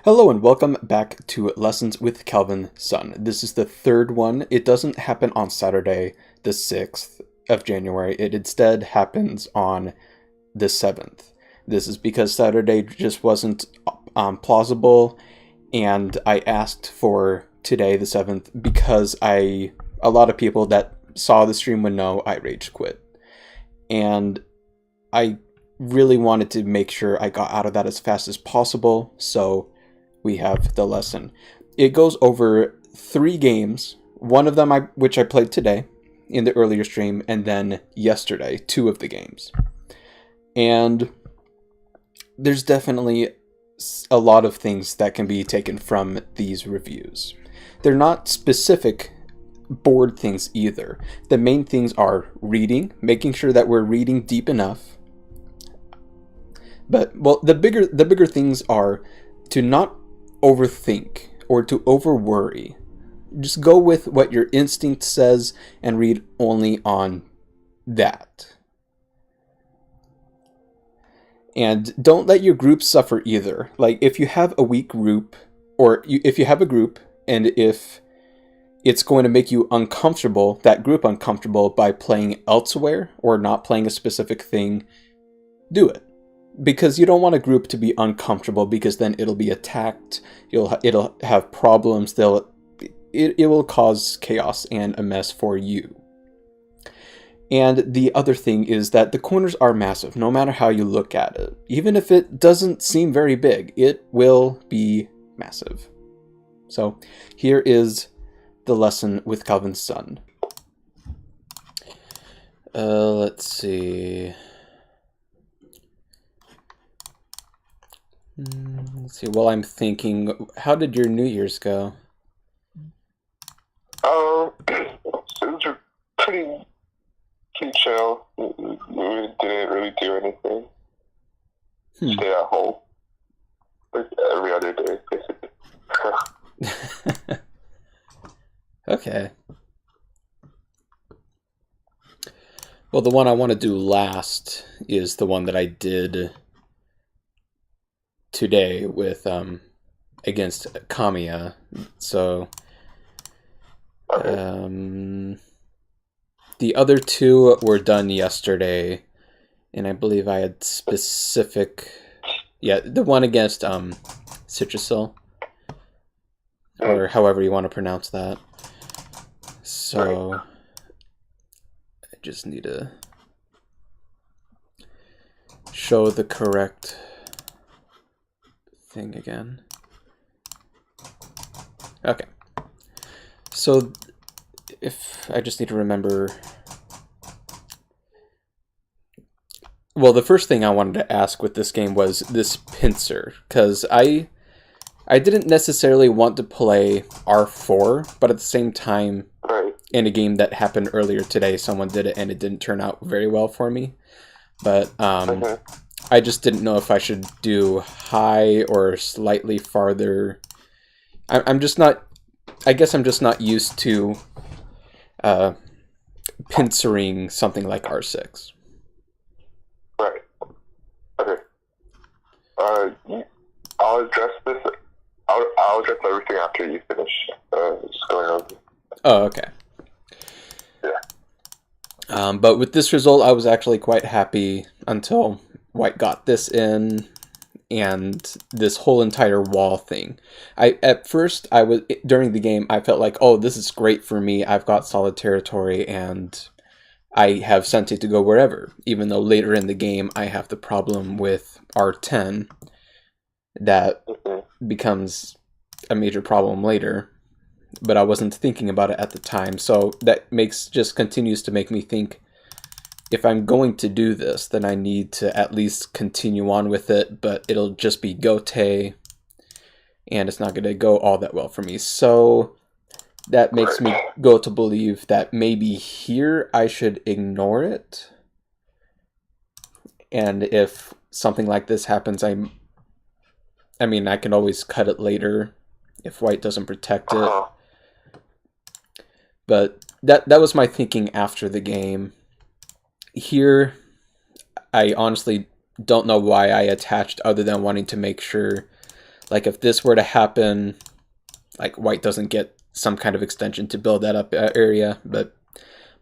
Hello and welcome back to Lessons with Calvin Sun. This is the third one. It doesn't happen on Saturday, the 6th of January. It instead happens on the 7th. This is because Saturday just wasn't plausible, and I asked for today, the 7th, because a lot of people that saw the stream would know I rage quit. And I really wanted to make sure I got out of that as fast as possible, so we have the lesson. It goes over 3 games, one of them which I played today in the earlier stream, and then yesterday, 2 of the games. And there's definitely a lot of things that can be taken from these reviews. They're not specific board things either. The main things are reading, making sure that we're reading deep enough. But, well, the bigger things are to not overthink or to overworry. Just go with what your instinct says and read only on that. And don't let your group suffer either. Like, if you have a weak group, or if you have a group, and if it's going to make you uncomfortable, that group uncomfortable, by playing elsewhere or not playing a specific thing, do it. Because you don't want a group to be uncomfortable, because then it'll be attacked, it'll have problems, it will cause chaos and a mess for you. And the other thing is that the corners are massive, no matter how you look at it. Even if it doesn't seem very big, it will be massive. So here is the lesson with Calvin's son. Let's see. Well, I'm thinking, how did your New Year's go? It was pretty chill. We didn't really do anything. Stay at home. Like every other day, basically. Okay. Well, the one I want to do last is the one that I did today with against Kamiya. So the other 2 were done yesterday, and I believe I had specific, the one against Citrusol, or however you want to pronounce that. So I just need to show the correct thing again. Okay. So if I just need to remember, well, the first thing I wanted to ask with this game was this pincer, because I didn't necessarily want to play R4, but at the same time, in a game that happened earlier today, someone did it and it didn't turn out very well for me. But I just didn't know if I should do high or slightly farther. I'm just not, I guess I'm just not used to pincering something like R6. Right. Okay. I'll address this. I'll address everything after you finish just going over. Oh, okay. Yeah. But with this result, I was actually quite happy until White got this in, and this whole entire wall thing. At first, during the game, I felt like, oh, this is great for me. I've got solid territory, and I have Sente to go wherever. Even though later in the game, I have the problem with R10 that becomes a major problem later. But I wasn't thinking about it at the time, so that continues to make me think, if I'm going to do this, then I need to at least continue on with it, but it'll just be Gote, and it's not going to go all that well for me. So that makes me go to believe that maybe here I should ignore it. And if something like this happens, I mean, I can always cut it later if White doesn't protect it. But that was my thinking after the game. Here, I honestly don't know why I attached, other than wanting to make sure Like if this were to happen, like white doesn't get some kind of extension to build that up area, but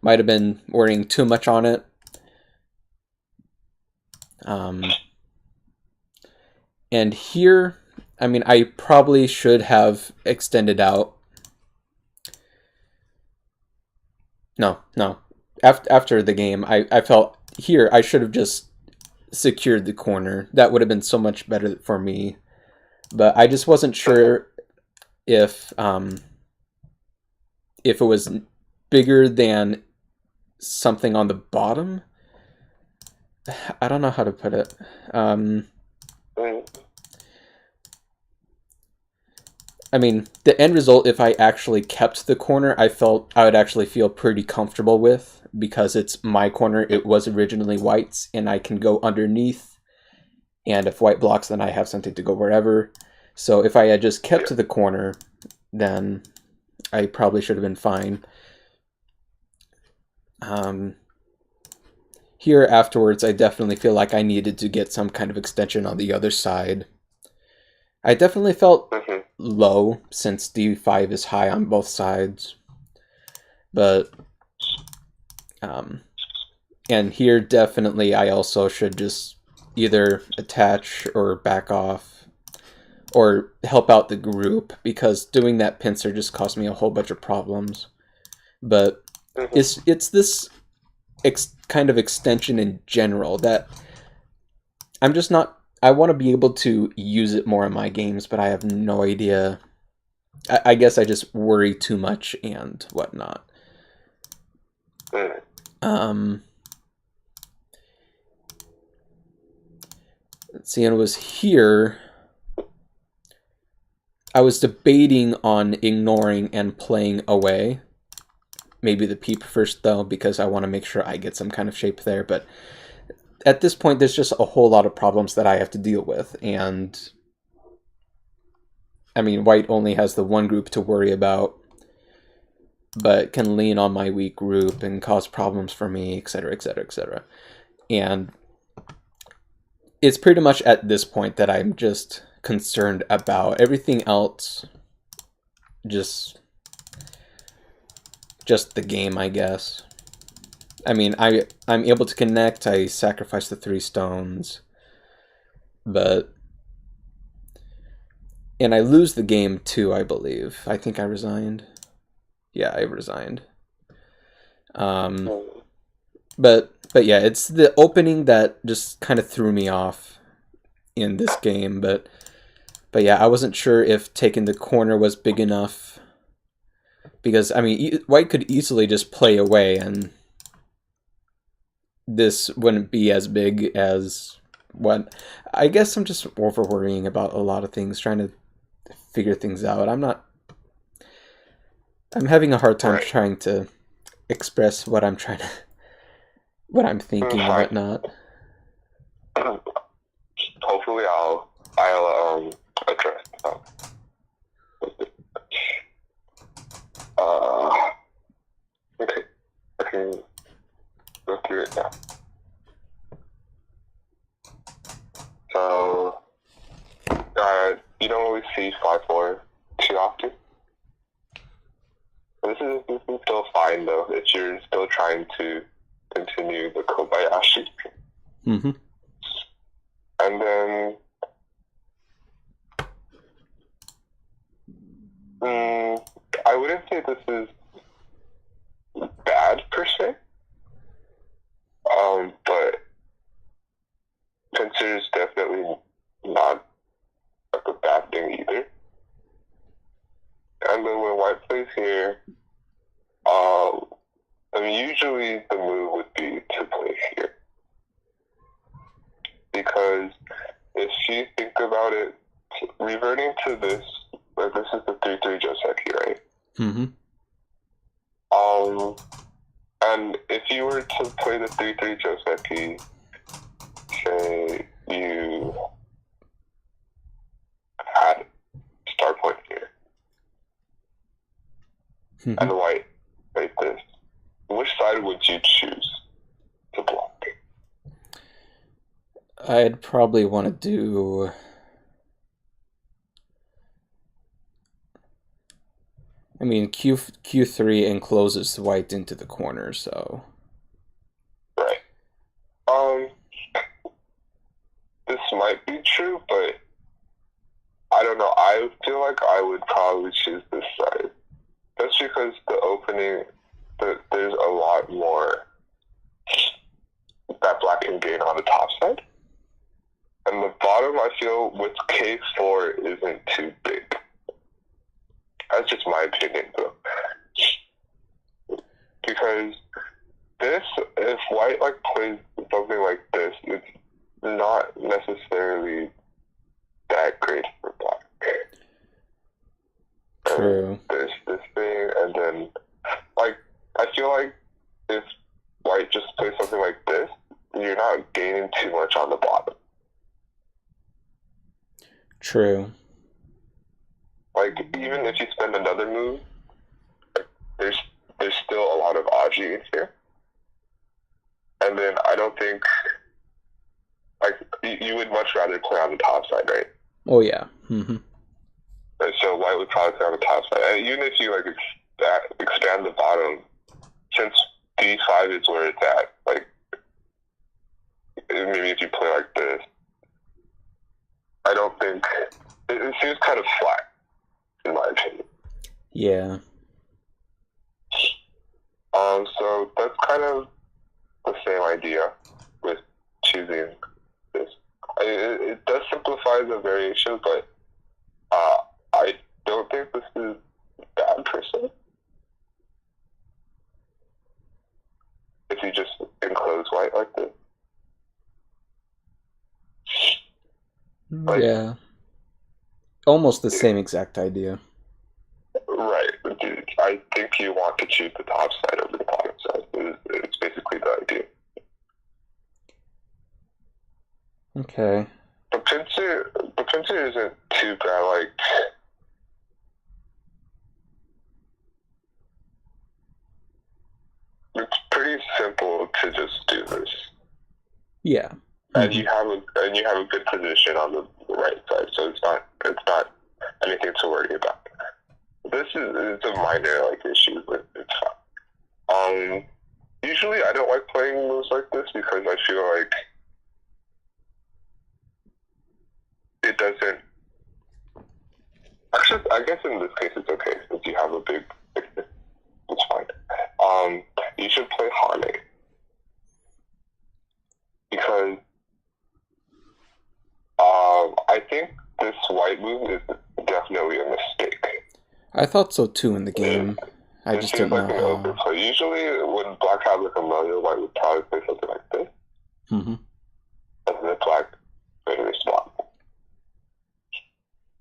might have been worrying too much on it. And here, I mean, I probably should have extended out. No. After the game, I felt here I should have just secured the corner. That would have been so much better for me. But I just wasn't sure if it was bigger than something on the bottom. I don't know how to put it. I mean, the end result, if I actually kept the corner, I felt I would actually feel pretty comfortable with, because it's my corner. It was originally white's, and I can go underneath, and if white blocks, then I have something to go wherever. So if I had just kept to the corner, then I probably should have been fine. Here afterwards, I definitely feel like I needed to get some kind of extension on the other side. I definitely felt low, since d5 is high on both sides. But, and here definitely I also should just either attach or back off, or help out the group, because doing that pincer just cost me a whole bunch of problems. But it's this kind of extension in general that I'm just not... I want to be able to use it more in my games, but I have no idea. I guess I just worry too much and whatnot. Let's see, and it was here. I was debating on ignoring and playing away. Maybe the peep first, though, because I want to make sure I get some kind of shape there, but at this point, there's just a whole lot of problems that I have to deal with, and I mean, white only has the one group to worry about, but can lean on my weak group and cause problems for me, etc., etc., etc. And it's pretty much at this point that I'm just concerned about. Everything else, just the game, I guess. I mean, I'm able to connect. I sacrifice the 3 stones, but... And I lose the game too, I believe. I think I resigned. Yeah, I resigned. But yeah, it's the opening that just kind of threw me off in this game. But yeah, I wasn't sure if taking the corner was big enough, because I mean, white could easily just play away, and this wouldn't be as big as what... I guess I'm just over worrying about a lot of things, trying to figure things out. I'm having a hard time trying to express what I'm thinking and whatnot. Hopefully I'll address that. Okay, I can go through it now. So, you don't really see 5-4 too often. This is still fine, though, if you're still trying to continue the Kobayashi. And then, I wouldn't say this is bad, per se. But pincer is definitely not a bad thing either. And then when white plays here, I mean, usually the move would be to play here. Because if you think about it, reverting to this, like this is the 3-3 Joseki, right? And if you were to play the 3-3 Joseki, say you had star point here, and white like this, which side would you choose to block? I'd probably want to do I mean, Q3 encloses white into the corner, so... Right. This might be true, but I don't know. I feel like I would probably choose this side. That's because the opening, there's a lot more that black can gain on the top side. And the bottom, I feel, with K4 isn't too big. That's just my opinion, though. Because this, if white like plays something like this, it's not necessarily that great for black. True. And there's this thing, and then, like, I feel like if white just plays something like this, you're not gaining too much on the bottom. True. Like, even if you spend another move, there's still a lot of Aji in here. And then I don't think, like, you would much rather play on the top side, right? Oh, yeah. Mm-hmm. So white would probably play on the top side. And even if you, like, expand the bottom, since D5 is where it's at, like, maybe if you play like this, I don't think, it seems kind of flat, in my opinion. Yeah. So that's kind of the same idea with choosing this. It does simplify the variation, but I don't think this is bad per se. If you just enclose white like this. Like, yeah. Almost the same exact idea. Right. I think you want to choose the top side over the bottom side. It's basically the idea. Okay. But pincer isn't too bad. Like, it's pretty simple to just do this. Yeah. And you have a good position on the right side, so it's not anything to worry about. It's a minor like issue, but it's fine. Usually I don't like playing moves like this because I feel like it doesn't. Actually, I guess in this case it's okay since you have a big. It's fine. You should play Hane because I think this white move is definitely a mistake. I thought so too in the game. I just didn't know an overplay. Usually, when black has like a million, white would probably play something like this. Mm-hmm. And then black made a response.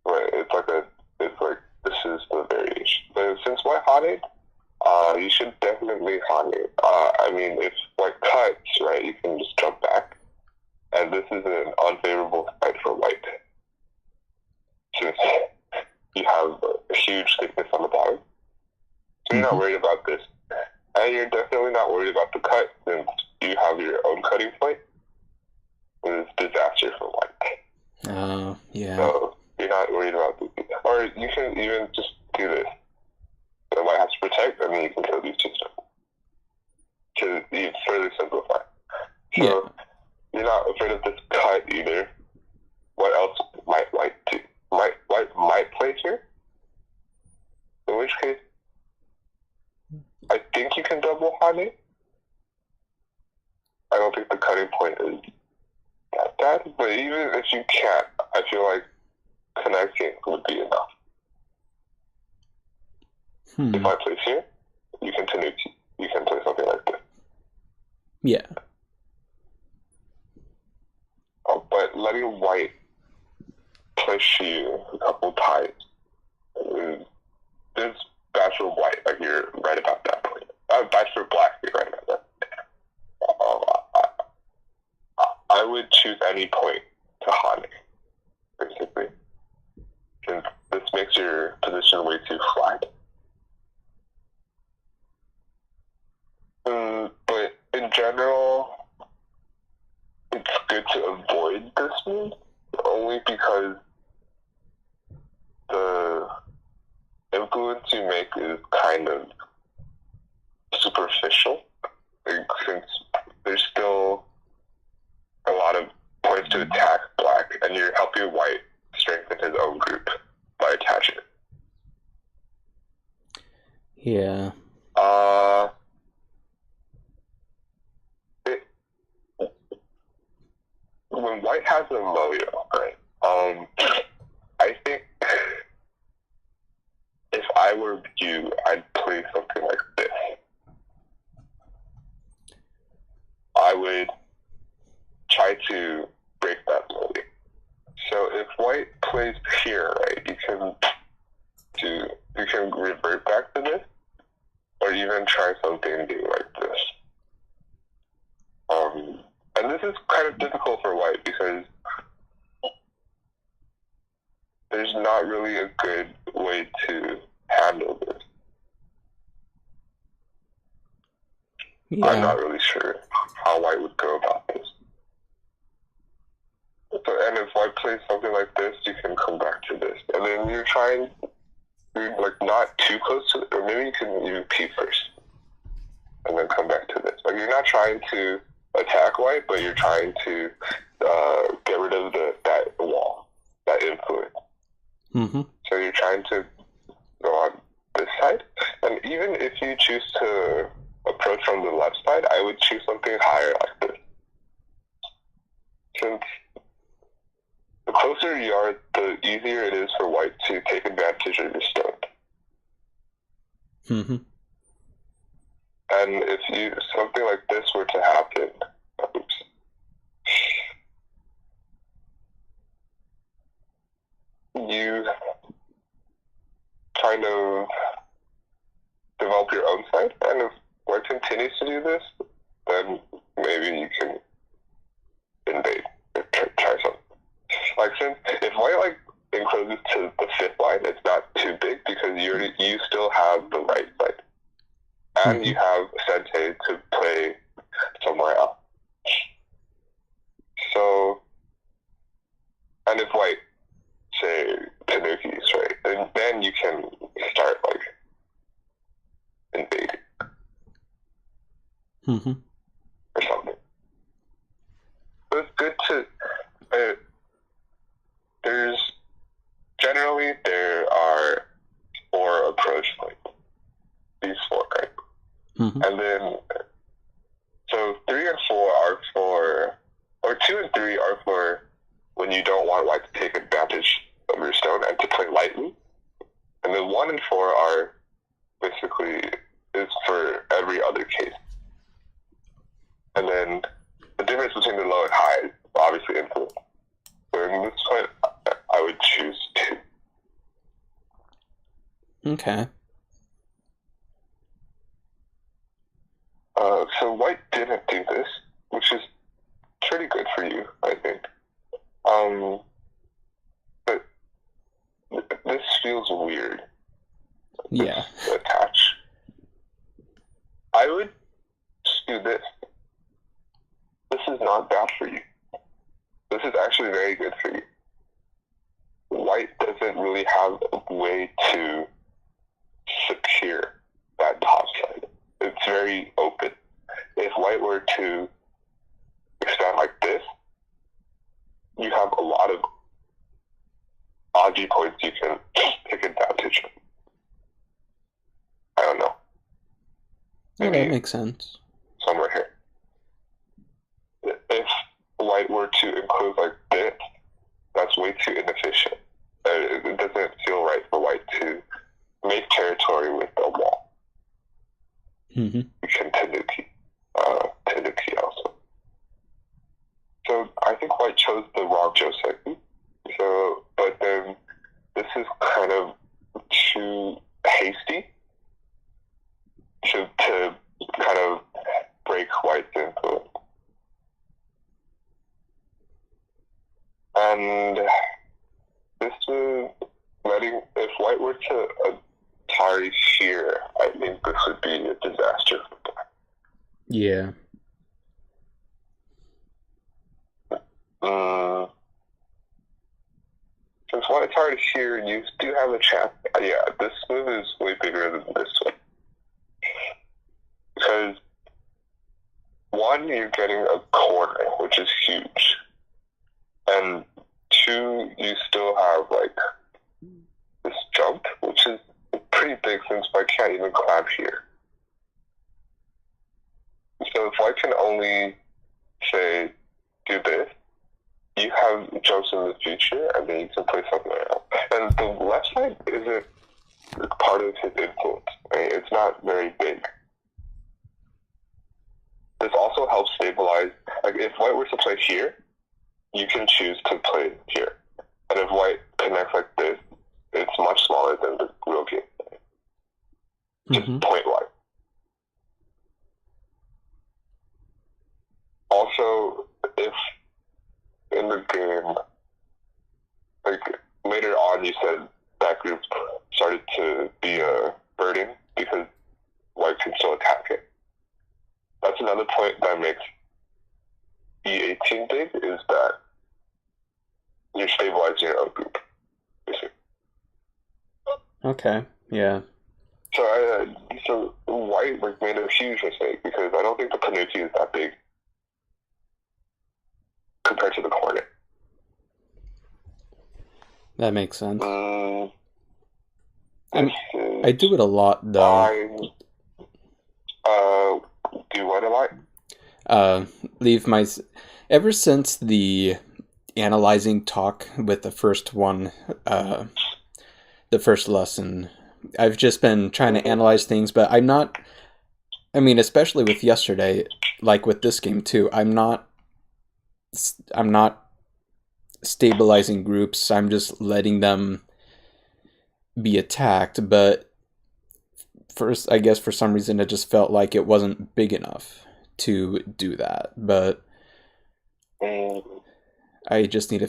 Right? It's like this is the variation. But since white Hane, you should definitely Hane. I mean, if white cuts, right, you can just jump back. And this is an unfavorable side for white. Since you have a huge thickness on the bottom. So you're not worried about this. And you're definitely not worried about the cut since you have your own cutting point. It's disaster for white. Yeah. So you're not worried about this. Or you can even just do this. So white has to protect, and then you can kill these two stuff. To even further simplify. So you're not afraid of this cut either. What else might white do? White might play here. In which case, I think you can double Hane. I don't think the cutting point is that bad, but even if you can't, I feel like connecting would be enough. If I place here, you can play something like this. Yeah. But letting white push you a couple times is bad for white. Like, you're right about that point. Bad for black. You're right about that. I would choose any point to Hane, basically, since this makes your position way too flat. But in general, it's good to avoid this move only because influence you make is kind of superficial, since there's still a lot of points to attack black, and you're helping white strengthen his own group by attaching it. Yeah. When white has a Moyo, right? I think if I were you, I'd play something like this. I would try to break that Moyo. So if white plays here, right, you can revert back to this, or even try something new like this. And this is kind of difficult for white because there's not really a good way to handle this. Yeah. I'm not really sure how white would go about this. So, and if white plays something like this, you can come back to this. And then you're like not too close to it, or maybe you can even pee first. And then come back to this. Like, you're not trying to attack white, but you're trying to get rid of that wall, that influence. Mm-hmm. So you're trying to go on this side. And even if you choose to approach from the left side, I would choose something higher like this. Since the closer you are, the easier it is for white to take advantage of your stone. Mm-hmm. And if something like this were to happen, you kind of develop your own side. And if white continues to do this, then maybe you can invade or try something. Like, since if white encloses to the 5th line, it's not too big because you still have the right side. And Mm-hmm. you have Sensei to play somewhere else. So, and if white, say, Tanukis, right, then you can start, invading. Mm-hmm. Or something. So it's good to, there are 4 approach points. These 4, right? Mm-hmm. And then, so 3 and 4 are for, or 2 and 3 are for when you don't want white to take advantage of your stone and to play lightly. And then 1 and 4 are basically, is for every other case. And then the difference between the low and high is obviously influence. So in this point, I would choose 2. Okay. So white didn't do this, which is pretty good for you, I think. But this feels weird. Yeah. Attach. I would do this. This is not bad for you. This is actually very good for you. White doesn't really have a way to secure that top side. It's very open. If white were to expand like this, you have a lot of oddie points you can take advantage of. I don't know. Maybe that makes sense. Somewhere here. If white were to enclose like this, that's way too inefficient. It doesn't feel right for white to make territory with a wall. Mm-hmm. You can Tanuki also. So I think white chose the wrong Joseki. So, but then this is kind of too hasty to kind of break white's influence. And this is if white were to Atari here, I think this would be a disaster for black. Yeah. Since white Atari card here, you do have a chance. Yeah, this move is way bigger than this one. Because, one, you're getting a corner, which is huge. And two, you still have, like, this jump, which is pretty big since White can't even climb here. So if White can only, say, do this, you have jumps in the future, and then you can play something else. And the left side isn't part of his influence. Right? It's not very big. This also helps stabilize. Like, if White were to play here, you can choose to play here. And if White connects like this, it's much smaller than the real game. Just point-wise. Also, if in the game, like, later on you said that group started to be a burden because White can still attack it. That's another point that makes E18 big, is that you're stabilizing your own group, basically. Okay, yeah. So White made a huge mistake because I don't think the Panuki is that big compared to the Hornet. That makes sense. I do it a lot, though. Do what a lot? Leave my... Ever since the analyzing talk with the first one, the first lesson, I've just been trying to analyze things, but I'm not... I mean, especially with yesterday, like with this game, too, I'm not stabilizing groups. I'm just letting them be attacked, but first, I guess for some reason it just felt like it wasn't big enough to do that, but I just need to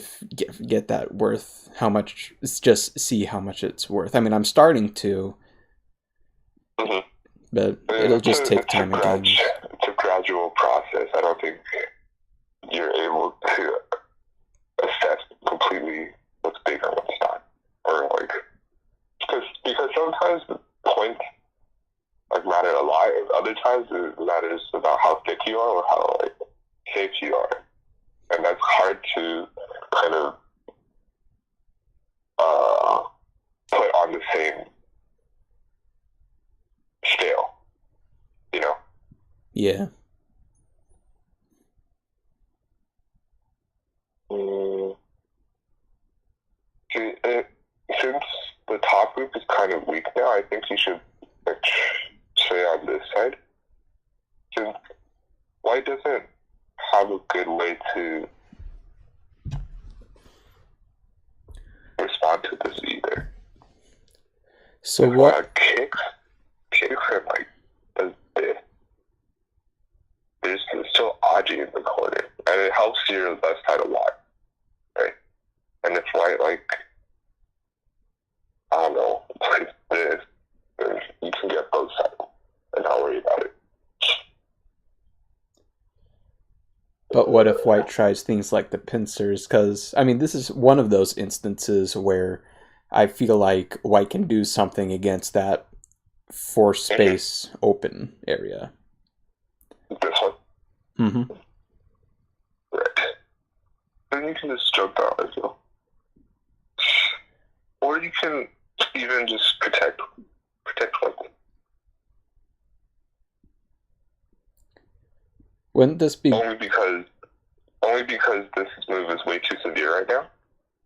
get that worth, how much, just see how much it's worth. I mean, I'm starting to, but it'll just take time again. It's a gradual process. I don't think you're able to assess completely what's big or what's not, or like, because sometimes the points like matter a lot, and other times it matters about how thick you are or how like safe you are, and that's hard to kind of put on the same scale, you know? Yeah. Since the top group is kind of weak now, I think you should like stay on this side. Since White doesn't have a good way to respond to this either. So what? Kicks and like does this. There's still Aji in the corner, and it helps your left side a lot, right? And if White like, I don't know, plays this, then you can get both sides and not worry about it. But what if White tries things like the pincers? Because, I mean, this is one of those instances where I feel like White can do something against that force space open area. This one? Mm-hmm. Right. Then you can just jump out as well. Or you can even just protect White. Wouldn't this be... Only because this move is way too severe right now?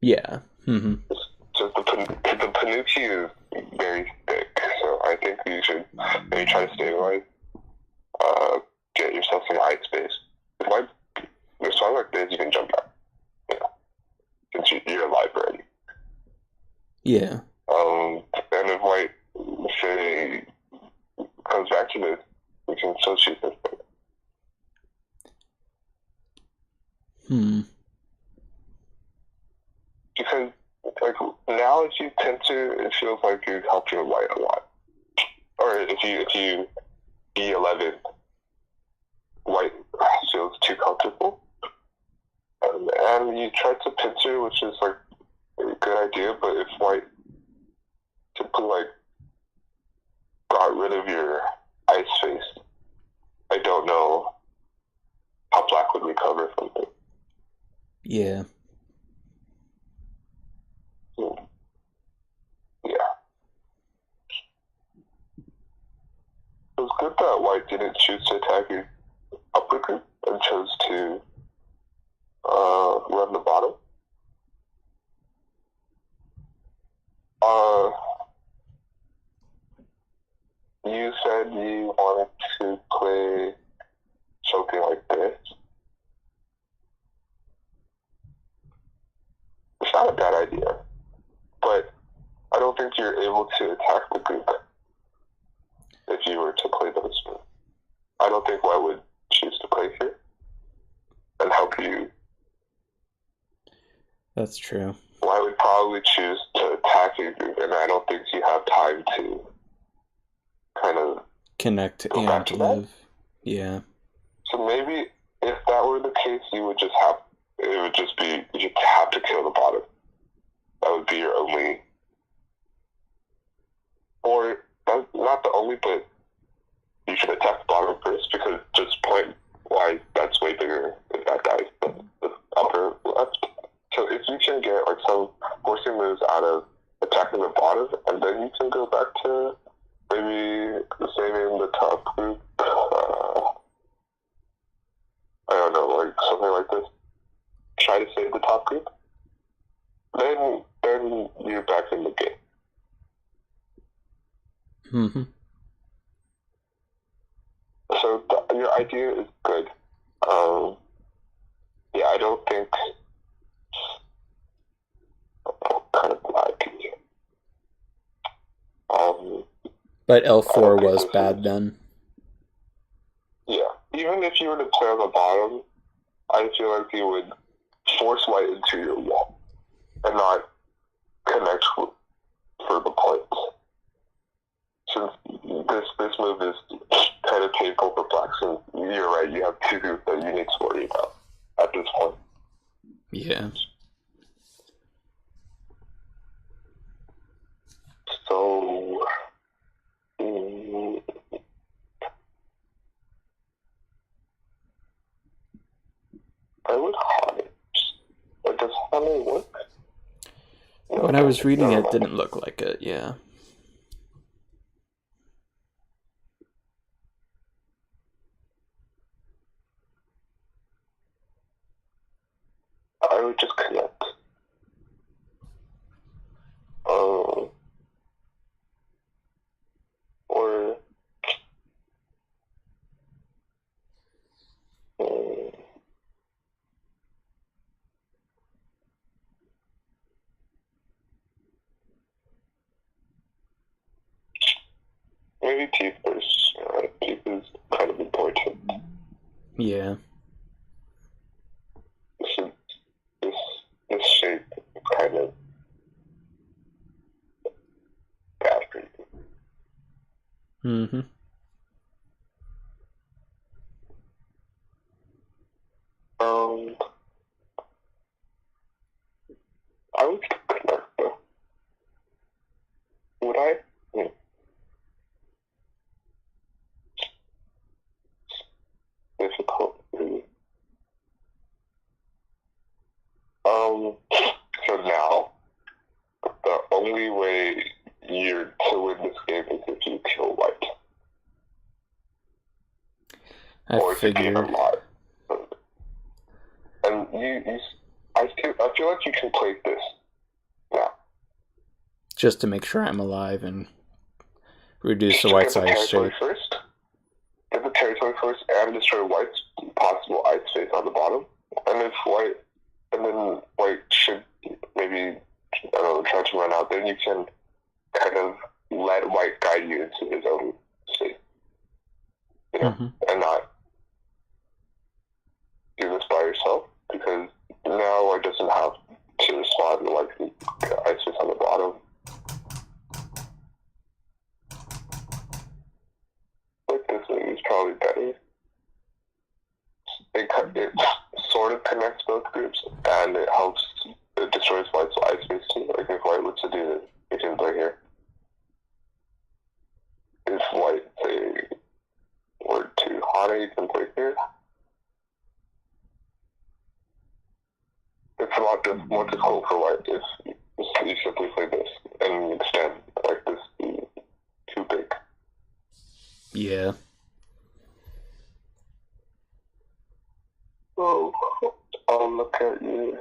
Yeah. Mm-hmm. So the Panuki is very thick, so I think you should maybe try to stabilize, get yourself some eye space. If there's something like this, you can jump out, you know, since you're alive already. Yeah. And if White, say, comes back to this, we can still shoot this thing. Because, like, now if you pincer, it feels like you're helping White a lot. Or if you E11, White feels too comfortable. And you try to pincer, which is, like, good good idea, but if white simply like got rid of your ice face, I don't know how black would recover from it. Yeah. Yeah. It was good that white didn't choose to attack your upper group and chose to run the bottom. You said you wanted to play something like this. It's not a bad idea, but I don't think you're able to attack the group if you were to play those moves. I don't think white would choose to play here and help you. That's true. White would probably choose to attack your group, and I don't think you have time to kind of connect and live. Yeah. So maybe if that were the case, you would just have you have to kill the bottom. That would be your only, or not the only, but you should attack the bottom first, because just point why that's way bigger if that dies than the upper left. So if you can get like some forcing moves out of attacking the bottom, and then you can go back to maybe saving the top group. I don't know, like something like this. Try to save the top group. Then you're back in the game. Mm-hmm. So your idea is good. Yeah, I don't think kind of like. But L4 was bad then. Yeah, even if you were to play on the bottom, I feel like you would force white into your wall and not connect for the points. Since this move is kind of painful for black, so you're right, you have two groups that you need to worry about at this point. Yeah. So I would hide. Like, does hiding work? When I was reading it didn't look like it, yeah. I would just connect. Or maybe teeth first. Teeth is kind of important. Yeah. This shape kind of bad for you. Mm-hmm. I would connect though. Would I? Difficult. So now, the only way you're to win this game is if you kill white. I figured. To gain a lot. And I feel like you can play this now. Just to make sure I'm alive and reduce the white's ice shape. First. Get the territory first and destroy white's possible ice face on the bottom. And then white should maybe, I don't know, try to run out. Then you can kind of let white guide you into his own state. You know? Mm-hmm. And not do this by yourself, because now white doesn't have to respond to like the ice face on the bottom. Like this is probably better. It sort of connects both groups, and it destroys white's ice face too. Like lot more difficult for white if you simply play this and extend like this too big. Yeah. Oh, I'll look at you.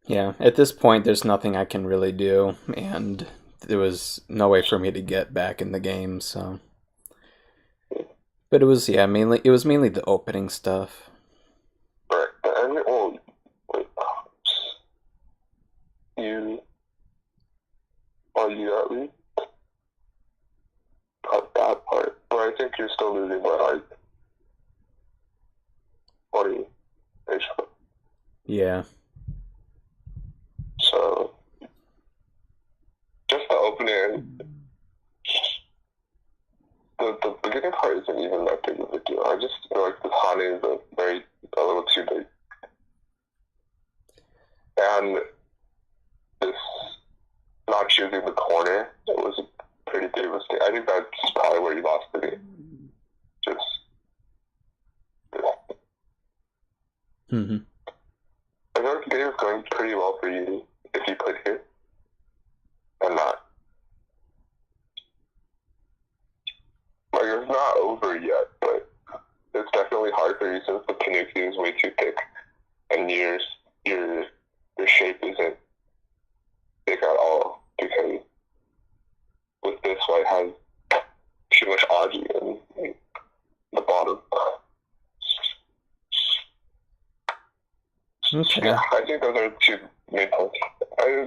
Yeah, at this point, there's nothing I can really do, and there was no way for me to get back in the game, so. But it was mainly the opening stuff. Right, and wait, you at least cut that part, but I think you're still losing by like 20 HP. Yeah. So just the opening. The beginning part isn't even that big of a deal. I just feel like this Hane is a little too big. And this not choosing the corner, it was a pretty big mistake. I think that's probably where you lost the game. Just Mm-hmm. I feel like the game is going pretty well for you if you played here. And not. Like, it's not over yet, but it's definitely hard for you since the Tanuki is way too thick and your shape isn't big at all because with this white has too much Aji in the bottom. Okay. Yeah, I think those are two main points.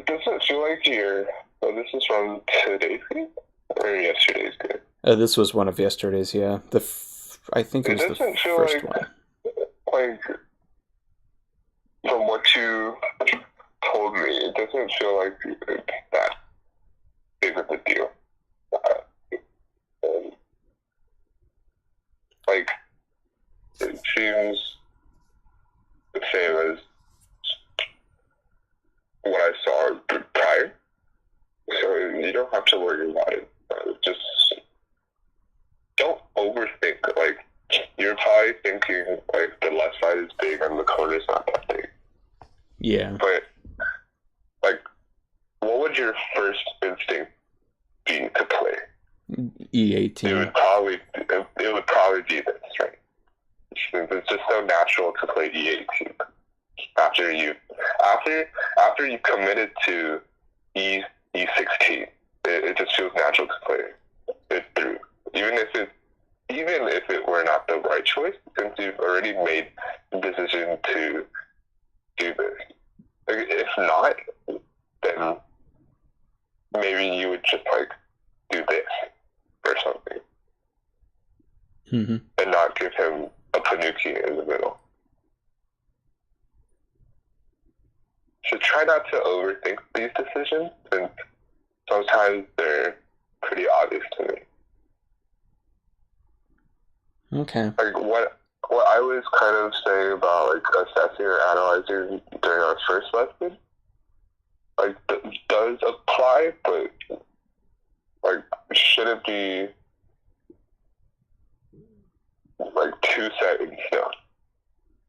Does it feel like this is from today's game or yesterday's game? This was one of yesterday's, yeah. I think it was the first one. Like, from what you told me, it doesn't feel like it's that big of a deal. Like, it seems the same as what I saw prior, so you don't have to worry about it. Just don't overthink. Like, you're probably thinking like the left side is big and the corner's not that big. Yeah. But like, what would your first instinct be to play? E18. It would probably be this, right? It's just so natural to play E18 after you committed to E16. It just feels natural to play it through, even if it were not the right choice, since you've already made the decision to do this. Like, if not, then maybe you would just like do this or something, Mm-hmm. and not give him a Panuki in the middle. So try not to overthink these decisions, since sometimes they're pretty obvious to me. Okay. Like, what I was kind of saying about like assessing or analyzing during our first lesson, like does apply, but like shouldn't be like too set in stone,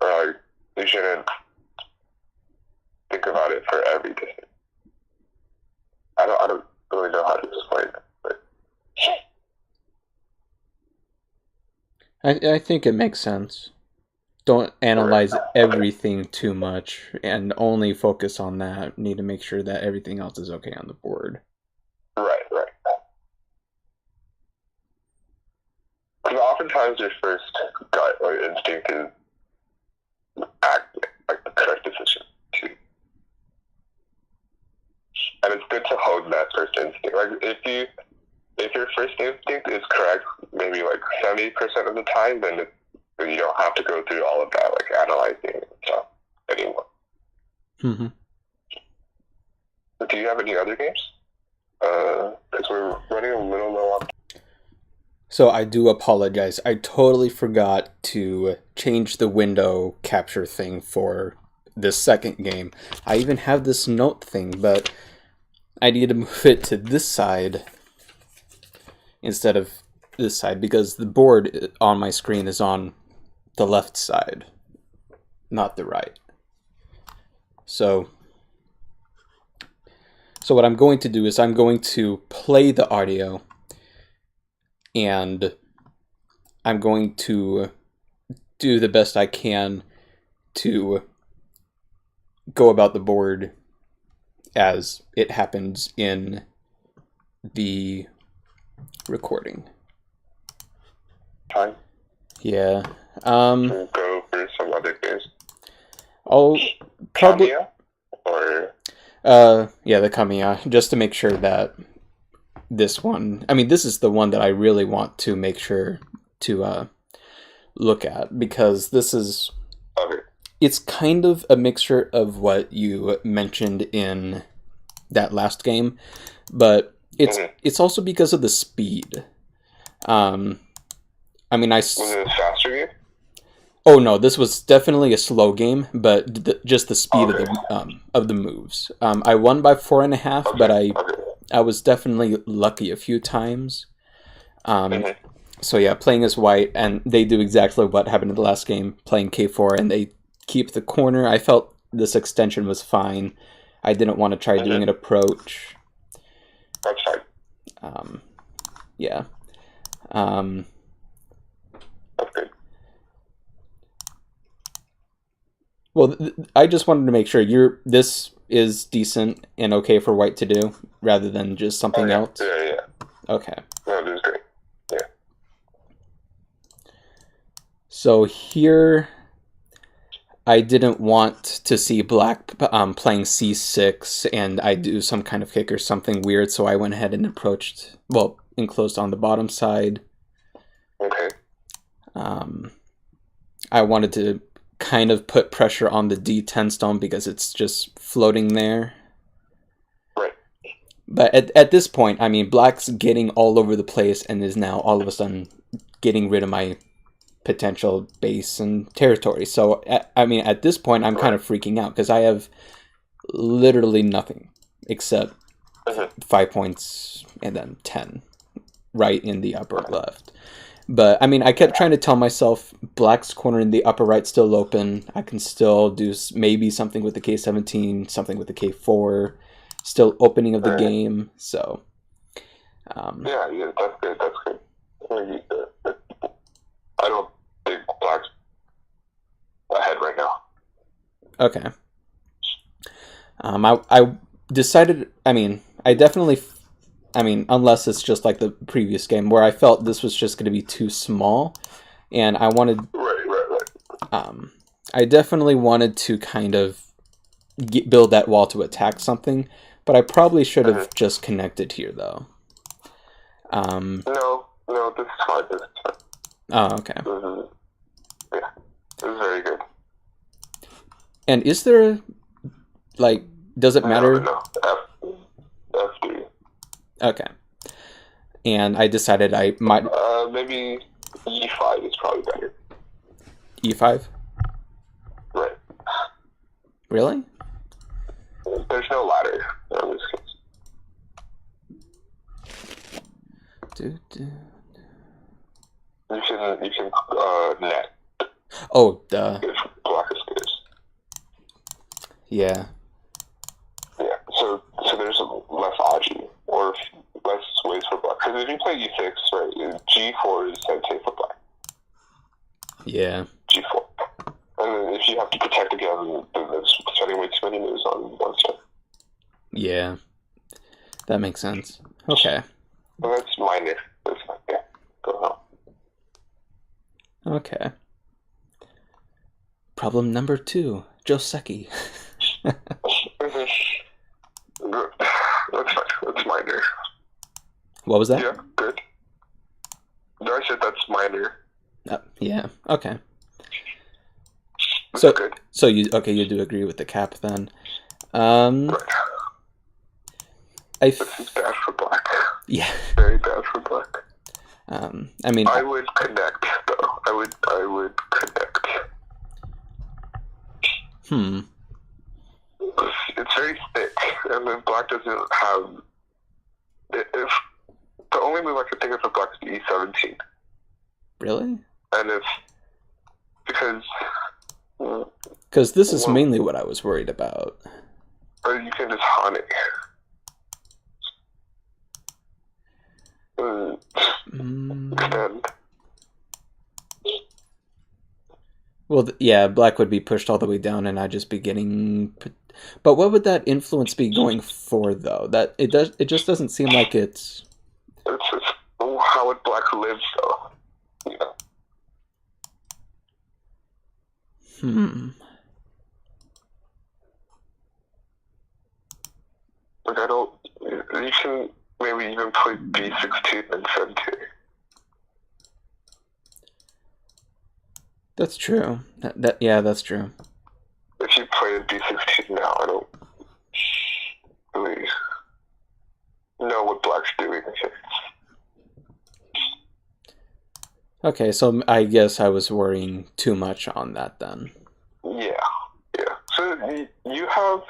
or like you shouldn't think about it for every decision. I don't really know how to explain it, but I think it makes sense. Don't analyze everything too much and only focus on that. Need to make sure that everything else is okay on the board. Right. Because oftentimes your first gut or instinct is act like the correct decision too. And it's good to hone that first instinct. Like, if your first instinct is correct, maybe like 70% of the time, then you don't have to go through all of that, like analyzing stuff anymore. Mm-hmm. Do you have any other games? Because we're running a little low on. So I do apologize. I totally forgot to change the window capture thing for this second game. I even have this note thing, but I need to move it to this side instead of this side because the board on my screen is on the left side, not the right. So what I'm going to do is I'm going to play the audio, and I'm going to do the best I can to go about the board as it happens in the recording. Fine. Yeah. We'll go for some other games. I'll probably... Kamiya? Or... yeah, the Kamiya, just to make sure that this one... I mean, this is the one that I really want to make sure to look at, because this is... Okay. It's kind of a mixture of what you mentioned in that last game, but it's also because of the speed. I mean, Was it a faster game? Oh no, this was definitely a slow game, but just the speed of the moves. I won by 4.5, but I was definitely lucky a few times. So yeah, playing as white, and they do exactly what happened in the last game, playing K4, and they keep the corner. I felt this extension was fine. I didn't want to try doing an approach. That's fine. Yeah. That's good. Well, I just wanted to make sure this is decent and okay for white to do, rather than just something else. Yeah. Okay. No, this is great. Yeah. So here, I didn't want to see black playing c6 and I do some kind of kick or something weird, so I went ahead and approached, well, enclosed on the bottom side. Okay. I wanted to kind of put pressure on the d10 stone because it's just floating there. Right. But at this point, I mean, black's getting all over the place and is now all of a sudden getting rid of my potential base and territory. So, I mean, at this point, I'm kind of freaking out because I have literally nothing except 5 points and then 10 right in the upper left. But, I mean, I kept trying to tell myself black's corner in the upper right still open. I can still do maybe something with the K17, something with the K4, still opening of the game. So, yeah, that's good. That's good. I don't think black's ahead right now. Okay. I decided, I mean, unless it's just like the previous game where I felt this was just going to be too small, and I wanted... Right. I definitely wanted to kind of build that wall to attack something, but I probably should have just connected here, though. No, this is fine. Oh, okay. This is very good. And is there, like, does it matter? No. F3. Okay. And I decided I might... maybe E5 is probably better. E5? Right. Really? There's no ladder in this case. You can net. Oh, duh. If black is good. Yeah. Yeah, so there's less Aji, or less ways for black. Because if you play E6, right, G4 is head safe for black. Yeah. G4. And then if you have to protect again, then there's setting way too many moves on one side. Yeah. That makes sense. Okay. Well, that's minor. That's fine. Yeah. Go on. Okay. Problem number 2. Joseki. That's fine. That's minor. What was that? Yeah, good. No, I said that's minor. Yeah. Okay. That's good. So you do agree with the cap then? Right. This is bad for black. Yeah. Very bad for black. I mean, I would connect though. I would connect. It's very thick, and then black doesn't have. If the only move I could think of for black is E17. Really? And because this is mainly what I was worried about. Or you can just haunt it. Extend. Well, yeah, black would be pushed all the way down, and I'd just be getting. But what would that influence be going for, though? That it does. It just doesn't seem like it's. It's just how would black live, though? You know. Like I don't. You can maybe even play B16 instead too. That's true. Yeah, that's true. If you play B16 now, I don't really know what black's doing here. Okay, so I guess I was worrying too much on that then. Yeah. So you have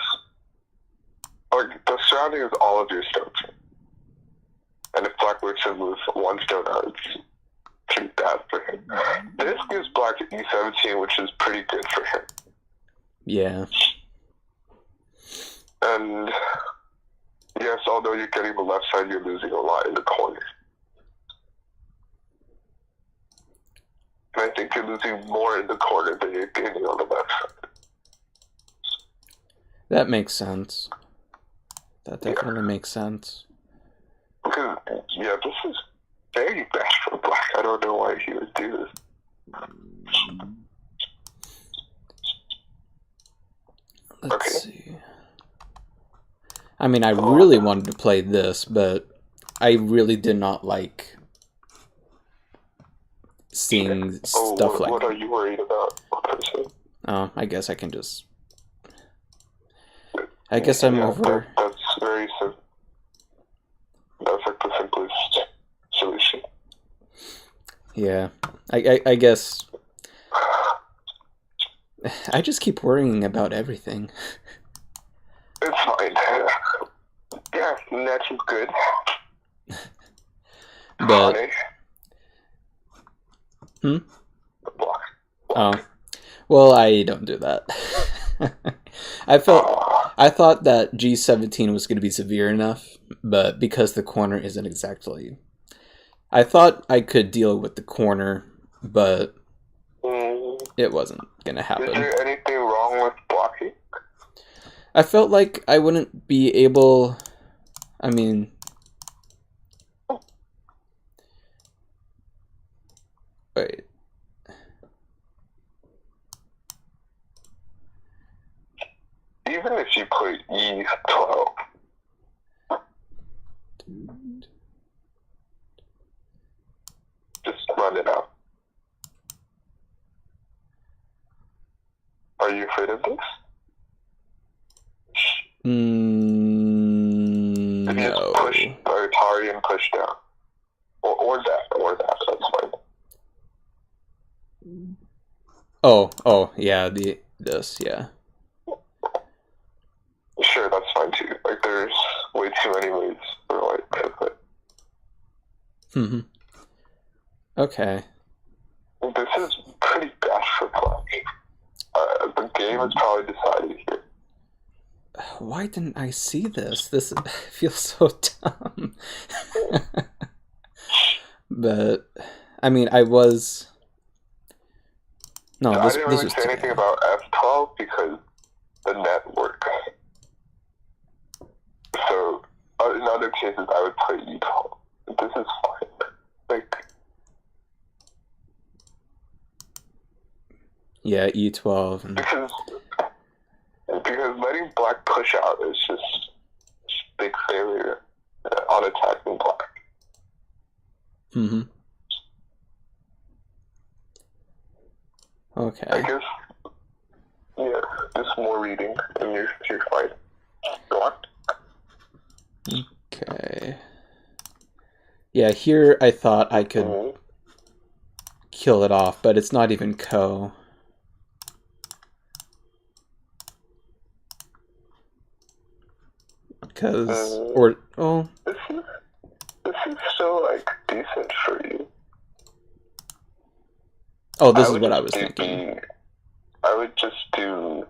like the surrounding is all of your stones, and if black were to move one stone out, it's pretty bad for him. This gives black E17, which is pretty good for him. Yeah. And yes, although you're getting the left side, you're losing a lot in the corner. And I think you're losing more in the corner than you're gaining on the left side. That makes sense. That definitely makes sense. Because, yeah, this is very bad for black. I don't know why he would do this. Let's see. I mean, I really wanted to play this, but I really did not like seeing stuff like... What are you worried about? Oh, I guess I can just... I guess I'm over... That's very simple. That's like the simplest solution. Yeah. I guess... I just keep worrying about everything. It's fine. Yeah, net is good. But... Oh. Well, I don't do that. I thought that G17 was going to be severe enough, but because the corner isn't exactly... I thought I could deal with the corner, but it wasn't going to happen. Is there anything wrong with blocking? I felt like I wouldn't be able... I mean... Wait. Even if you play E12. Just run it out. Are you afraid of this? No. If you just push Atari and push down. Or that, that's fine. Oh, yeah, this, yeah. Sure, that's fine too. Like, there's way too many ways for like to play. Okay. This is pretty bad for black. The game is probably decided here. Why didn't I see this? This feels so dumb. But, I mean, I was... No, I this didn't was really say anything about F12 because the network. So, in other cases, I would play E12. This is fine. Like... Yeah, E12. And... Because letting black push out is just big failure on attacking black. Okay. I guess, yeah, just more reading and you're fine. Go on. Okay. Yeah, here I thought I could kill it off, but it's not even co. Because, This is still like decent for you. Oh, this is what I was thinking. I would just do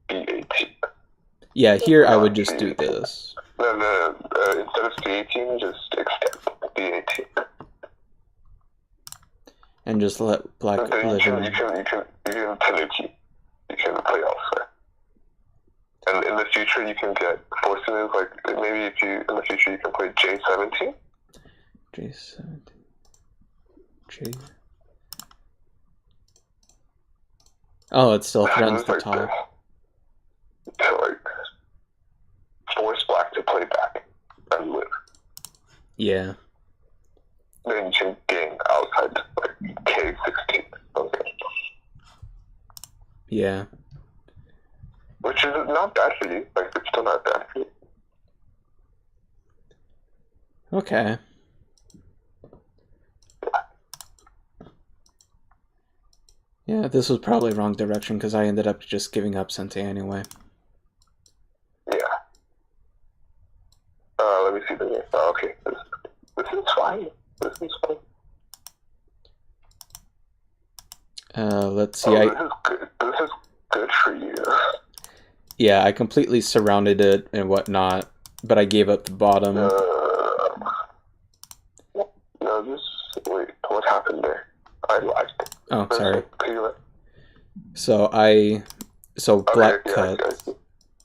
B18. Yeah, here I would just do this. No, instead of C18, just extend B18. And just let black live in. You can tanuki. You can play elsewhere. And in the future, you can get force moves, like maybe in the future you can play J17. J17. Oh, it still threatens the top. To like force black to play back and live. Yeah. Then you can gain outside like K16. Okay. Yeah. Which is not bad for you. Like, it's still not bad for you. Okay. Yeah, this was probably wrong direction because I ended up just giving up Sente anyway. Yeah. Let me see the game. Oh, okay. This is fine. This is fine. Let's see. This is good. This is good for you. Yeah, I completely surrounded it and whatnot, but I gave up the bottom. Wait, what happened there? I lied. Oh, sorry. So black cut.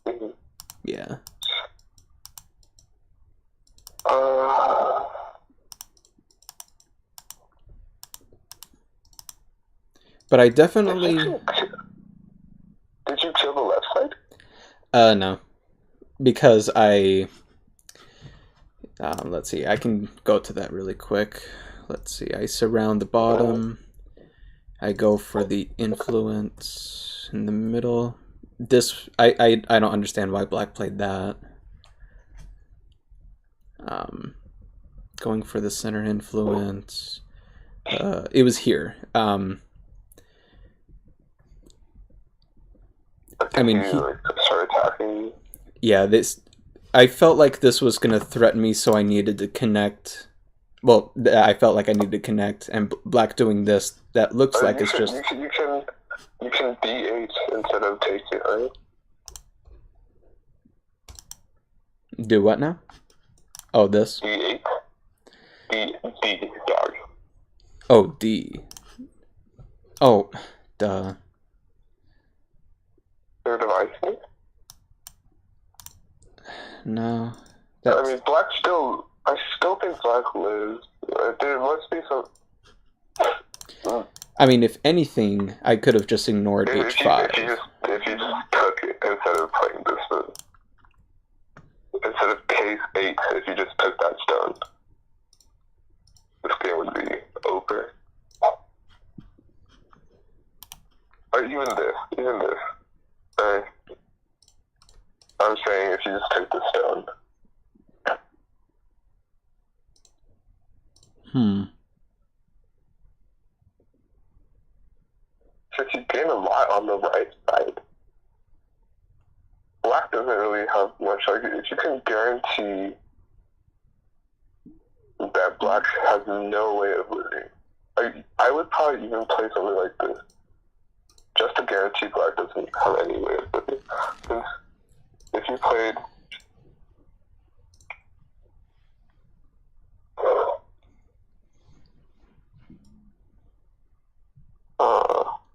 Mm-hmm. Yeah. But I definitely... Did you kill the left side? No. Because I... let's see, I can go to that really quick. Let's see, I surround the bottom. I go for the influence in the middle. This, I don't understand why black played that. Going for the center influence. It was here. I mean, he started attacking. Yeah, I felt like this was going to threaten me, so I needed to connect. Well, I felt like I needed to connect, and black doing this, that looks like it's just... You can D8 instead of take it, right? Do what now? Oh, this? D8. D, dog. Oh, D. Oh, duh. Third of ice. No. I mean, black still... I still think black lives. There must be some... I mean, if anything, I could have just ignored H5. If you just took it instead of playing this move. Instead of case 8, if you just took that stone, this game would be over. Or even this. Right? I'm saying if you just took the stone. Since you gain a lot on the right side, black doesn't really have much. Like, if you can guarantee that black has no way of losing, I would probably even play something like this, just to guarantee black doesn't have any way of losing. Since if you played...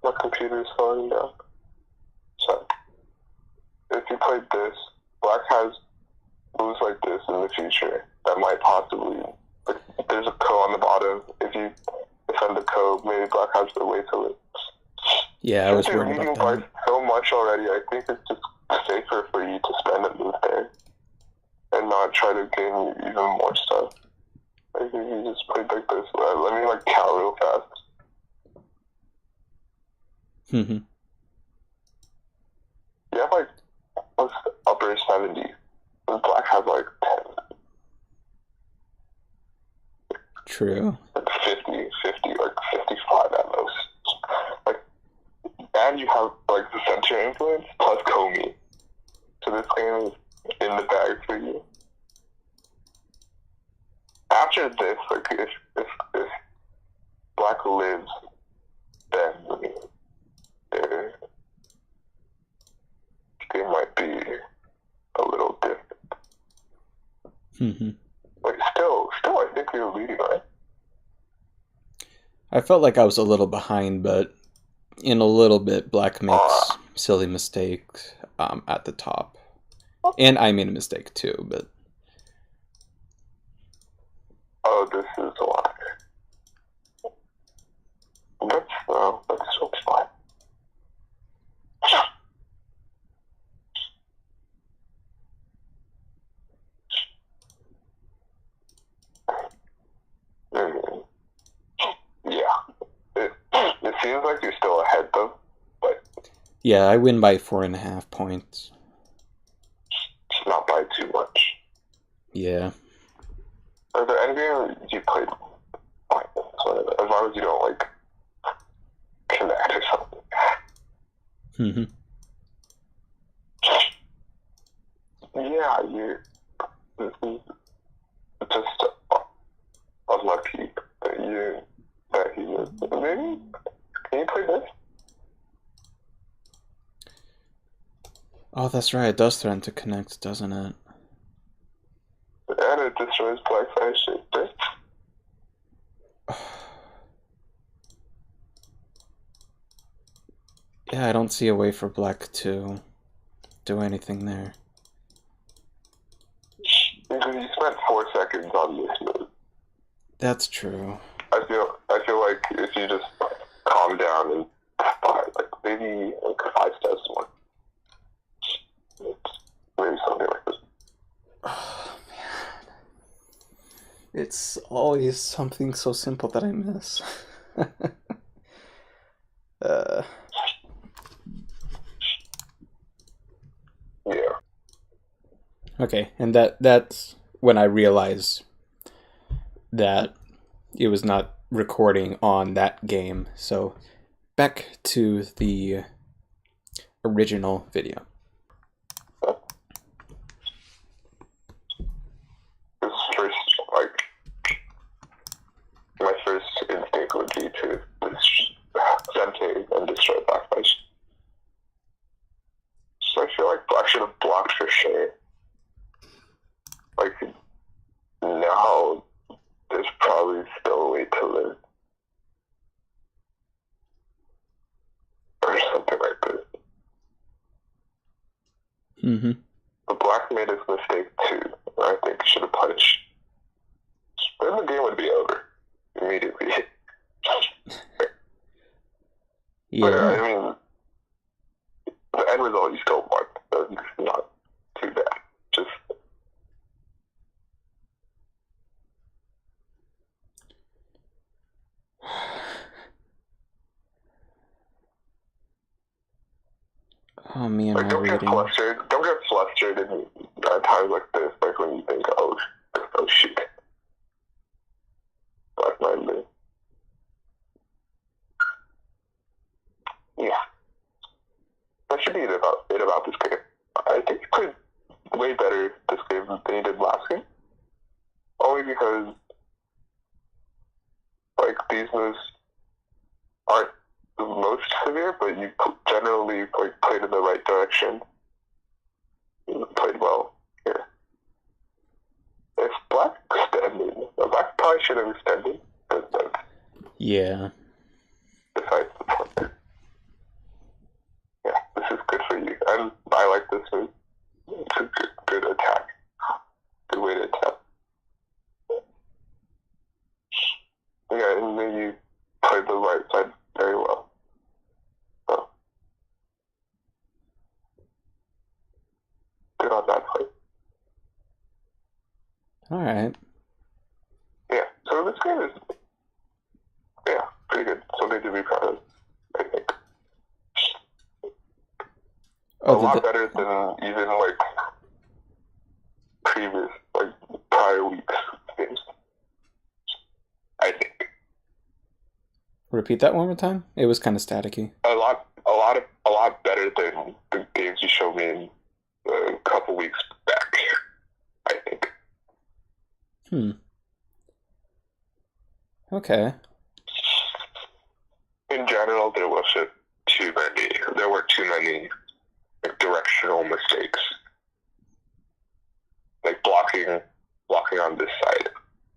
my computer's falling down. Sorry. If you played this, black has moves like this in the future that might possibly... Like, there's a ko on the bottom. If you defend the ko, maybe black has the way to it. Yeah, I was worried about that. You're leading so much already, I think it's just safer for you to spend a move there and not try to gain even more stuff. I think you just played like this. Let me count real fast. Mm-hmm. You have upper 70, and black has 10. True. 50, 55 at most. And you have the center influence plus Komi. So this game is in the bag for you. after this, like if Black lives, then their game might be a little different. Mm-hmm. Like still, I think you're leading, right? I felt like I was a little behind, but in a little bit, Black makes silly mistakes at the top. And I made a mistake too, but... Oh, this is a lot. That's fine. Yeah. It seems like you're still ahead though, but... Yeah, I win by 4.5 points. Not by too much. Yeah. Are there any games you played as long as you don't like connect or something? Mm-hmm. Yeah, this is just unlucky that he is. Maybe can you play this? Oh, that's right. It does threaten to connect, doesn't it? And it destroys Blackfire Shifter. Yeah, I don't see a way for Black to do anything there. Because you spent 4 seconds on this move. That's true. I feel like if you just calm down and like maybe like 5 steps more. Maybe something like this. Oh, man. It's always something so simple that I miss. Yeah. Okay, and that's when I realized that it was not recording on that game. So back to the original video. My first instinct would be to center and destroy Blackfish. So I feel like Black should have blocked for sure. Like, now there's probably still a way to live. Or something like this. Mm-hmm. But Black made his mistake too. I think he should have punished. Then the game would be over immediately. Yeah. But, I mean, the end result you still won. So it's not too bad. Just Oh man, like, my don't reading. get flustered in times like this, like when you think, oh shit, Black might live. Yeah, that should be it about this game. I think you played way better this game than you did last game, only because like these moves aren't the most severe, but you generally like played in the right direction. You played well here. If Black extended, Black probably should have extended. Yeah. Besides the point. Yeah, this is good for you. And I like this move. It's a good attack. Good way to attack. Yeah, and then you played the right side very well. So, good on that play. Alright. Yeah, so this game is, pretty good. Something to be proud of, I think. A lot better than even, like, previous, like, prior weeks games. I think. Repeat that one more time? It was kind of staticky. A lot better than the games you showed me a couple weeks back, I think. Okay. In general, there wasn't too many. There weren't too many directional mistakes. Like blocking on this side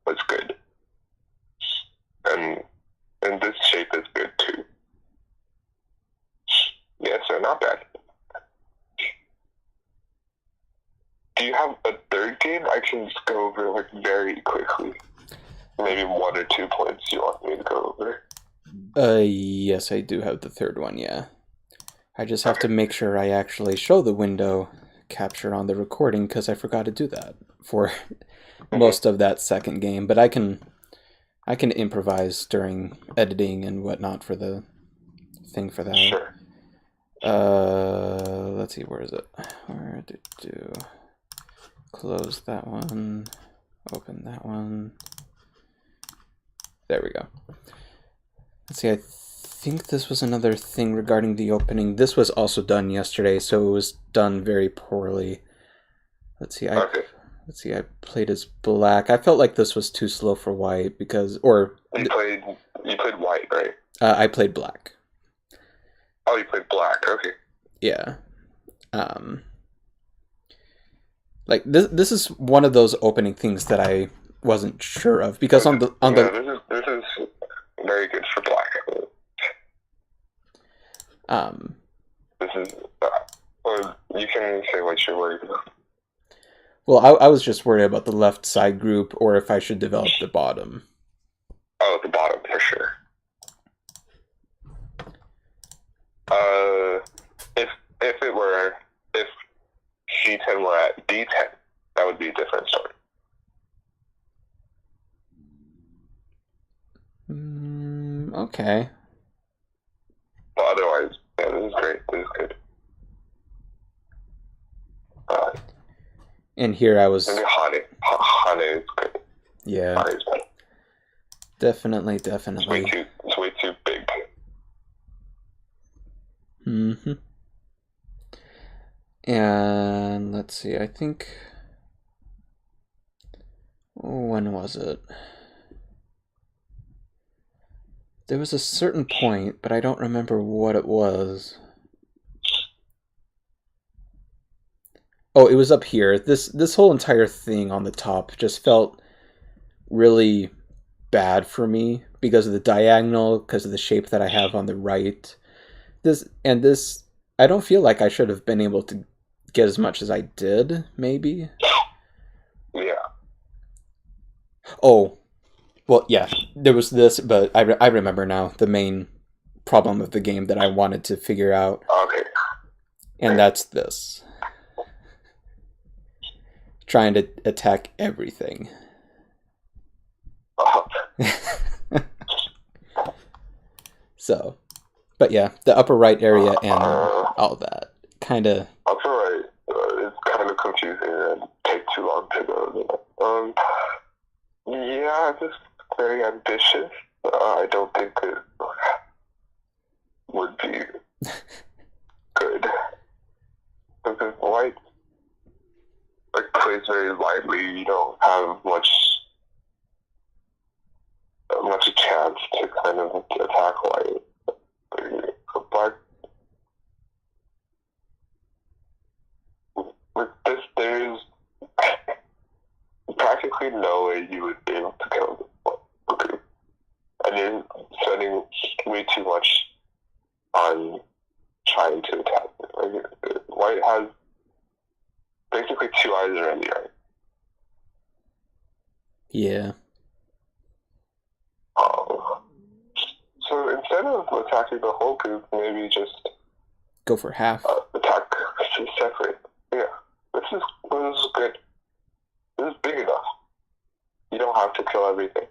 was good, and this shape is good too. Yeah, so not bad. Do you have a third game? I can just go over like very quickly. Maybe 1 or 2 points you want me to go over. Yes, I do have the third one. Yeah, I just have to make sure I actually show the window capture on the recording because I forgot to do that for most of that second game. But I can improvise during editing and whatnot for the thing for that. Sure. Let's see, where is it? Where do close that one, open that one. There we go. Let's see, I think this was another thing regarding the opening. This was also done yesterday, so it was done very poorly. Let's see, I played as black. I felt like this was too slow for white because, you played white, right? I played black. Oh, you played black. Okay. Yeah. Like this is one of those opening things that I wasn't sure of because this is very good for black. This is or you can say what you're worried about. Well, I was just worried about the left side group or if I should develop the bottom. Oh, the bottom for sure. If C10 were at D10, that would be a different story. Okay. But otherwise, yeah, this is great. This is good. And here I was. Maybe Hane is good. Yeah. Hane is better. Definitely. It's way too big. Mm-hmm. And let's see, I think, when was it? There was a certain point, but I don't remember what it was. Oh, it was up here. This whole entire thing on the top just felt really bad for me because of the diagonal, because of the shape that I have on the right. This, I don't feel like I should have been able to get as much as I did, maybe. Yeah. Oh, well, yeah, there was this, but I remember now the main problem of the game that I wanted to figure out. Okay. And that's this. Trying to attack everything. So, but yeah, the upper right area and all that kind of. Upper right is kind of confusing and take too long to go. Yeah, just very ambitious. I don't think it would be good because white plays very lightly. You don't have much a chance to kind of attack white. Black, with this, there's practically no way you would be able to kill them. Okay. And you're spending way too much on trying to attack it. Like, white has basically 2 eyes already, right? Yeah. So instead of attacking the whole group, maybe just go for half. Attack separate. Yeah, this is good. This is big enough. You don't have to kill everything.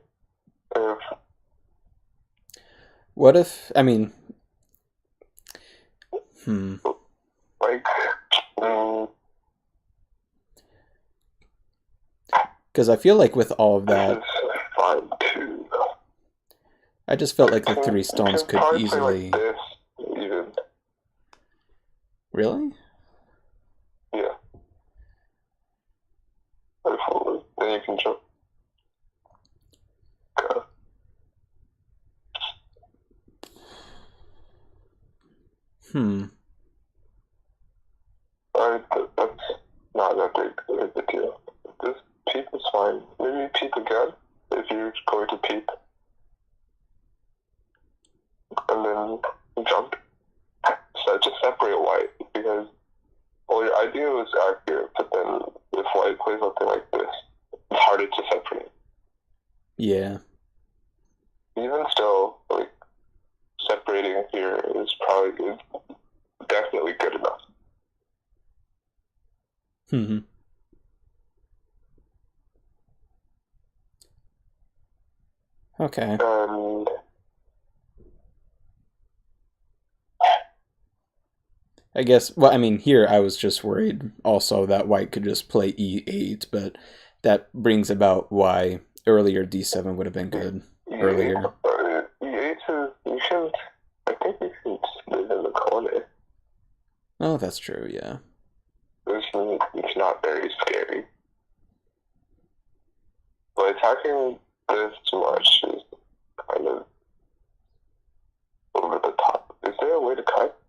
What if? I mean, because I feel like with all of that, this is fine too. I just felt like the 3 stones could easily. Like this, even. Really? Yeah. Then you can jump. Okay. Hmm. That's not that big of a deal. This peep is fine. Maybe peep again if you're going to peep, and then jump. So just separate white because well, your idea was accurate, but then if white plays something like this, it's harder to separate. Yeah. Even still, like separating here is definitely good enough. Hmm. Okay. And I guess, well, I mean, here I was just worried also that white could just play e8, but that brings about why earlier d7 would have been good earlier. E8 is, you can, I think you can live in the corner. Oh, that's true, yeah. It's not very scary. But attacking this much is kind of over the top. Is there a way to cut?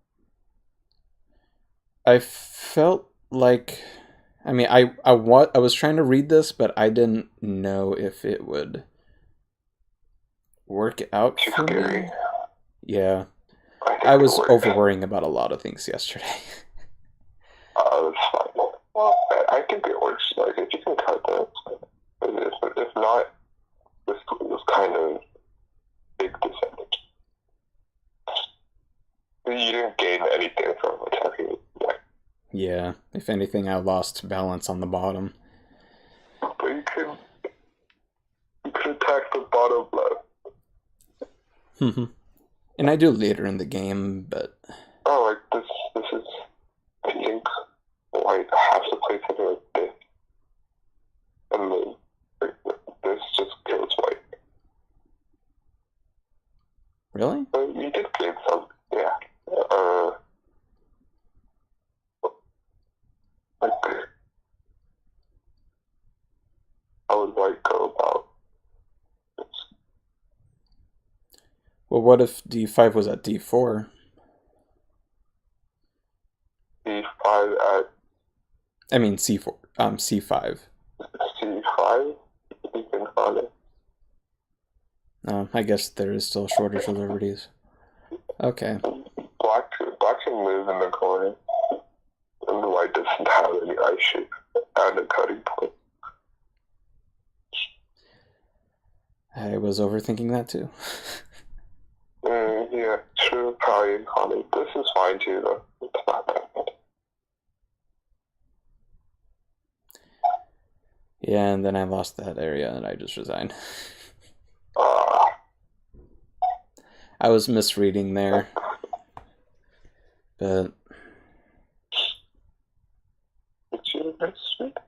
I felt like, I mean, I was trying to read this, but I didn't know if it would work out Too for scary. me. Yeah. I was over worrying about a lot of things yesterday. That's fine. Well, I think it works. Like, if you can cut that, if not, this kind of big disadvantage. You didn't gain anything from attacking white. Yeah, if anything, I lost balance on the bottom. But you could attack the bottom left. And I do later in the game, but oh, like this is, I think white has to play something like this, and then like, this just kills white. Really? You did gain some, yeah. Like, how would white go about this? Well, what if d5 was at d4? D5 at I mean c4. C5. C5. You can find it. I guess there is still shortage of liberties. Okay. Black can live in the corner, and the white doesn't have any ice shape and a cutting point. I was overthinking that too. Yeah, true, probably honey. This is fine too, though. It's not that bad. Yeah, and then I lost that area and I just resigned. I was misreading there. But Did you misread?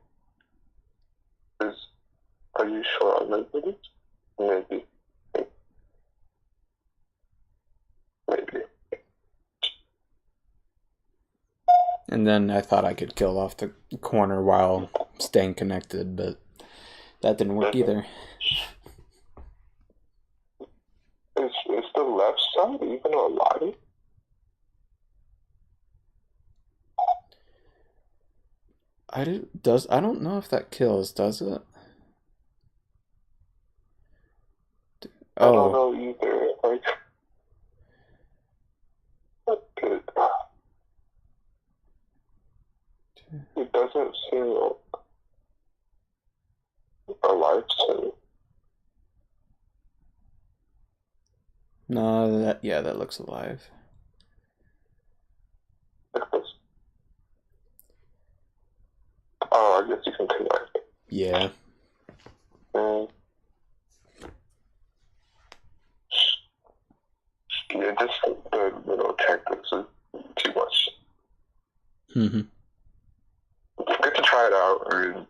Are you sure I read it? Maybe. Maybe. and then I thought I could kill off the corner while staying connected, but that didn't work either. Is the left side even alive? I don't know if that kills, does it? I don't know either. Like, it, it doesn't seem alive to me. No, that looks alive. Like this. Oh, I guess you can connect. Yeah. Yeah, just the little tactics is too much. Mm-hmm. It's good to try it out. I mean,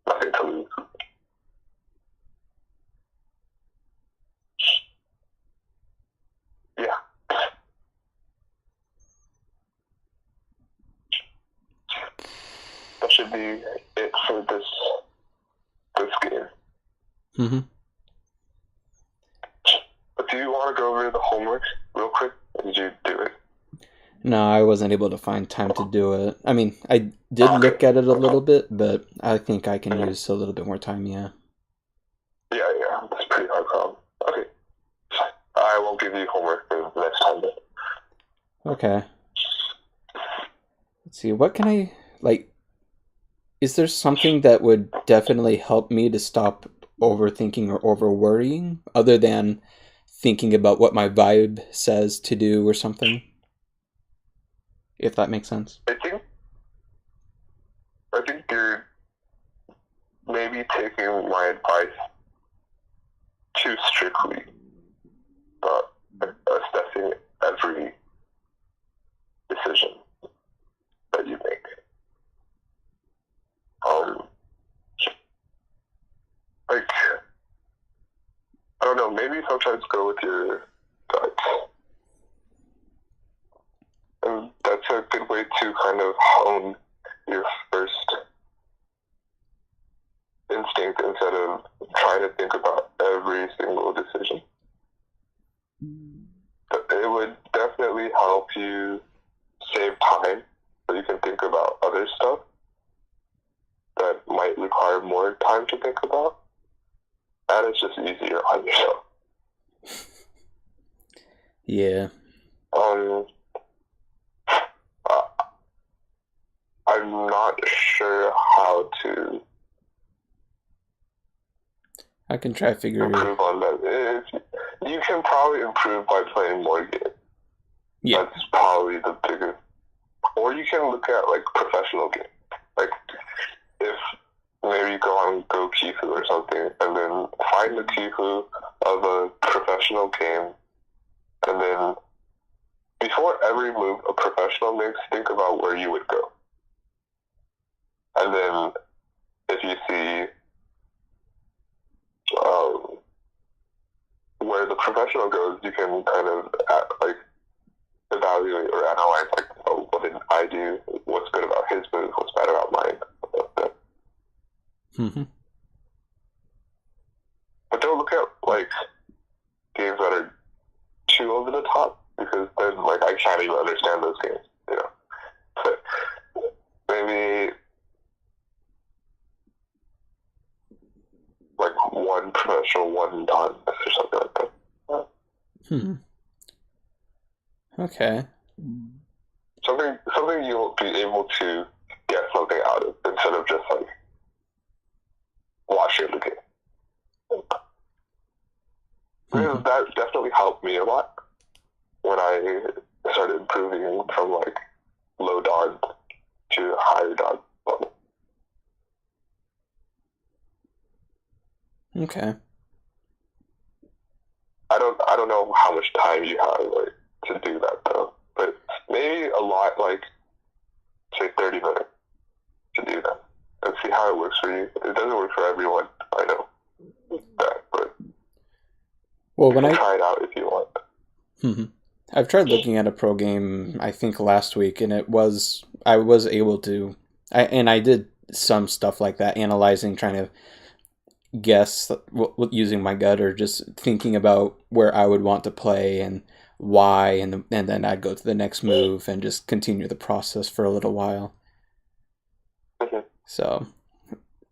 nothing to lose. Yeah. That should be it for this game. Mm-hmm. But do you want to go over the homework real quick? Did you do it? No, I wasn't able to find time to do it. I mean, I did look at it a little bit, but I think I can use a little bit more time, yeah. Yeah, that's a pretty hard problem. Okay. I won't give you homework for next time then. Okay. Let's see, what can I, like, is there something that would definitely help me to stop overthinking or over worrying, other than thinking about what my vibe says to do or something? If that makes sense. I think you're maybe taking my advice too strictly, but assessing every decision that you make. Like, I don't know, maybe sometimes go with your gut. And that's a good way to kind of hone your first instinct instead of trying to think about every single decision. It would definitely help you save time so you can think about other stuff that might require more time to think about. And it's just easier on yourself. Yeah. I'm not sure how to I can try figuring improve on that. You can probably improve by playing more games. Yeah. That's probably the biggest. Or you can look at like professional games. Like if maybe you go on Go Kifu or something, and then find the Kifu of a professional game, and then before every move a professional makes, think about where you would go. And then if you see where the professional goes, you can kind of evaluate or analyze, like, oh, what did I do? What's good about his move? What's bad about mine? Mm-hmm. But don't look at like games that are too over the top, because then like I can't even understand those games, you know. But maybe like one professional, one done, or something like that. Okay. Something you'll be able to get something out of instead of just like watching the game. Because that definitely helped me a lot when I started improving from like low dodge to higher dodge level. Okay. I don't know how much time you have like to do that though, but maybe a lot, like say 30 minutes to do that and see how it works for you. It doesn't work for everyone, I know that, but well, you can try it out if you want. I've tried looking at a pro game, I think last week, and I was able to, I did some stuff like that, analyzing, trying to guess using my gut, or just thinking about where I would want to play and why, and then I'd go to the next move and just continue the process for a little while. So,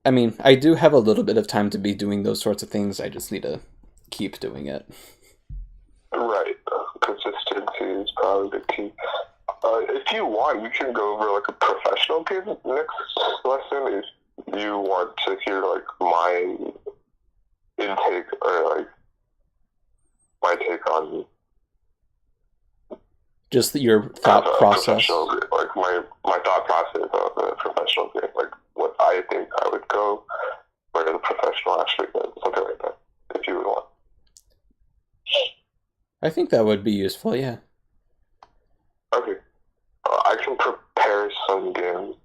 I mean, I do have a little bit of time to be doing those sorts of things. I just need to keep doing it. Right. Consistency is probably the key. If you want, we can go over like a professional game next lesson if you want to hear like my intake or like my take on just your thought process. Like my thought process of a professional game, like what I think I would go, where the professional actually goes, something like that, if you would want. I think that would be useful, yeah. Okay. I can prepare some games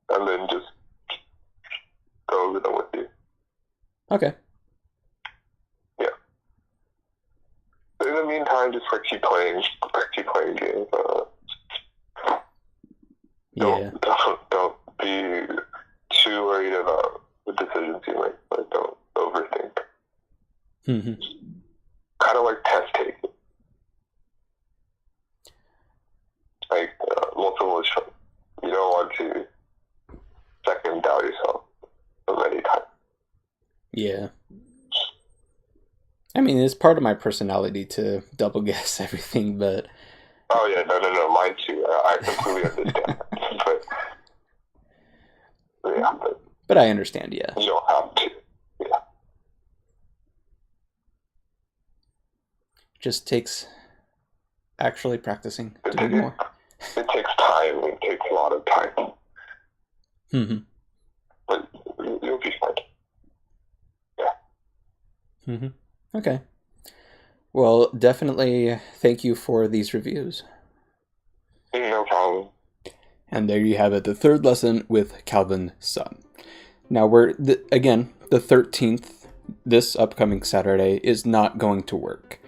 and then just go over them with you. Okay. Yeah. In the meantime, just like keep playing games. Don't be too worried about the decisions you make. Like, don't overthink. Kind of like test taking. Like, Yeah. I mean, it's part of my personality to double guess everything, but... Oh, yeah, no, mine too. I completely understand. But I understand, yeah. You don't have to. Yeah. Just takes actually practicing to do more. It takes time. It takes a lot of time. Mm-hmm. But you'll be fine. Yeah. Mm-hmm. Okay. Well, definitely thank you for these reviews. No problem. And there you have it, the third lesson with Calvin's son. Now we're, again, the 13th, this upcoming Saturday, is not going to work.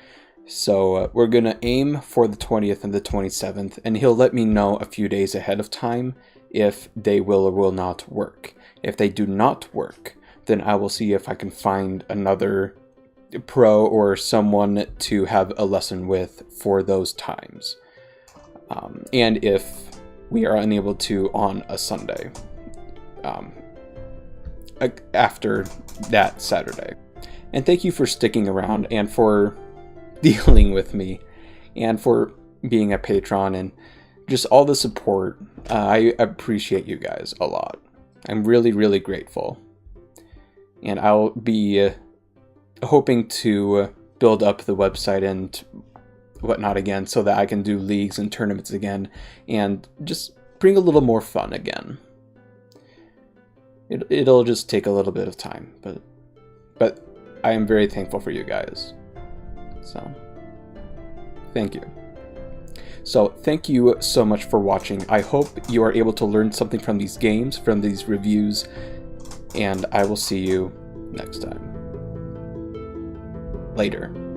So we're going to aim for the 20th and the 27th, and he'll let me know a few days ahead of time if they will or will not work. If they do not work, then I will see if I can find another pro or someone to have a lesson with for those times. And if we are unable to on a Sunday after that Saturday. And thank you for sticking around and for dealing with me and for being a patron and just all the support. I appreciate you guys a lot. I'm really, really grateful. And I'll be hoping to build up the website and whatnot again so that I can do leagues and tournaments again and just bring a little more fun again. It'll just take a little bit of time, but I am very thankful for you guys. So, thank you. So, thank you so much for watching. I hope you are able to learn something from these games, from these reviews, and I will see you next time. Later.